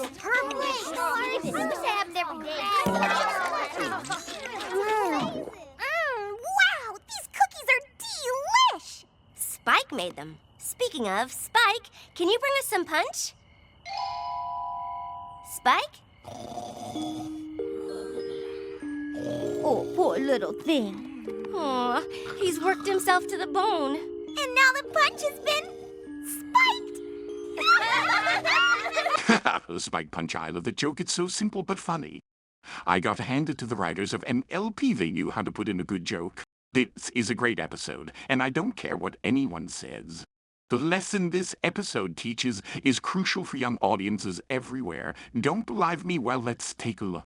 Wow, these cookies are delish! Spike made them. Speaking of, Spike, can you bring us some punch? Spike? Oh, poor little thing. Aw, he's worked himself to the bone. And now the punch has been spiked! Spike Punch, I love the joke. It's so simple but funny. I got to hand it to the writers of MLP. They knew how to put in a good joke. This is a great episode, and I don't care what anyone says. The lesson this episode teaches is crucial for young audiences everywhere. Don't believe me? Well, let's take a look.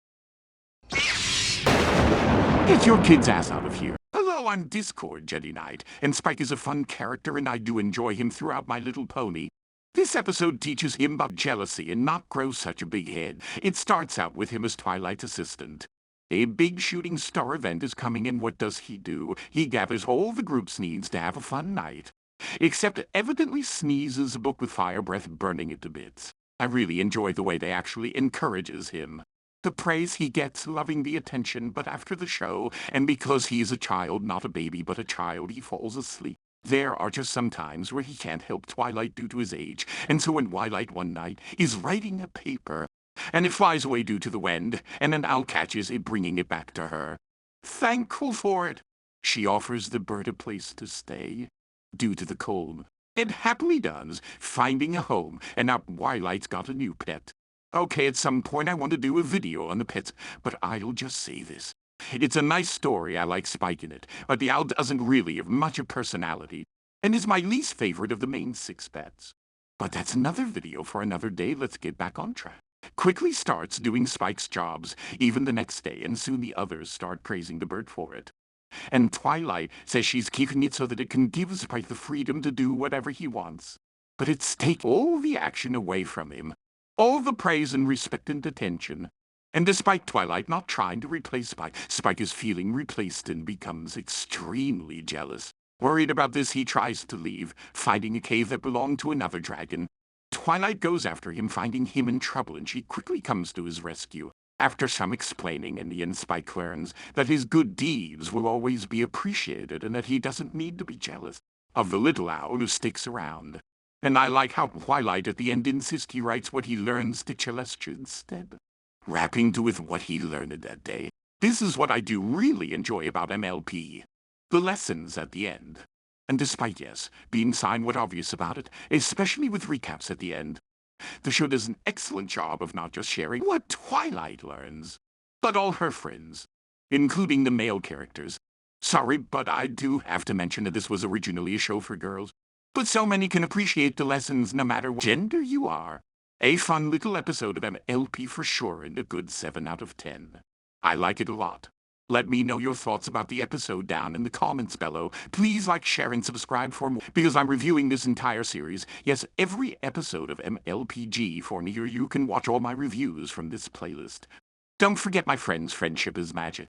Get your kid's ass out of here. Hello, I'm Discord Jedi Knight, and Spike is a fun character, and I do enjoy him throughout My Little Pony. This episode teaches him about jealousy and not grow such a big head. It starts out with him as Twilight's assistant. A big shooting star event is coming, and what does he do? He gathers all the group's needs to have a fun night. Except evidently sneezes a book with fire breath, burning it to bits. I really enjoy the way they actually encourages him. The praise he gets, loving the attention, but after the show, and because he is a child, not a baby, but a child, he falls asleep. There are just some times where he can't help Twilight due to his age, and so when Twilight one night is writing a paper, and it flies away due to the wind, and an owl catches it, bringing it back to her. Thankful for it, she offers the bird a place to stay, due to the cold. It happily does, finding a home, and now Twilight's got a new pet. Okay, at some point I want to do a video on the pets, but I'll just say this. It's a nice story, I like Spike in it, but the owl doesn't really have much of personality, and is my least favorite of the main 6 pets. But that's another video for another day. Let's get back on track. Quickly starts doing Spike's jobs, even the next day, and soon the others start praising the bird for it. And Twilight says she's keeping it so that it can give Spike the freedom to do whatever he wants. But it's taking all the action away from him. All the praise and respect and attention. And despite Twilight not trying to replace Spike, Spike is feeling replaced and becomes extremely jealous. Worried about this, he tries to leave, finding a cave that belonged to another dragon. Twilight goes after him, finding him in trouble, and she quickly comes to his rescue. After some explaining, in the end, Spike learns that his good deeds will always be appreciated and that he doesn't need to be jealous of the little owl who sticks around. And I like how Twilight at the end insists he writes what he learns to Celestia instead, rapping to with what he learned that day. This is what I do really enjoy about MLP. The lessons at the end. And despite, yes, being somewhat obvious about it, especially with recaps at the end, the show does an excellent job of not just sharing what Twilight learns, but all her friends, including the male characters. Sorry, but I do have to mention that this was originally a show for girls. But so many can appreciate the lessons no matter what gender you are. A fun little episode of MLP for sure, and a good 7 out of 10. I like it a lot. Let me know your thoughts about the episode down in the comments below. Please like, share, and subscribe for more, because I'm reviewing this entire series. Yes, every episode of MLPG for near you can watch all my reviews from this playlist. Don't forget, my friends, friendship is magic.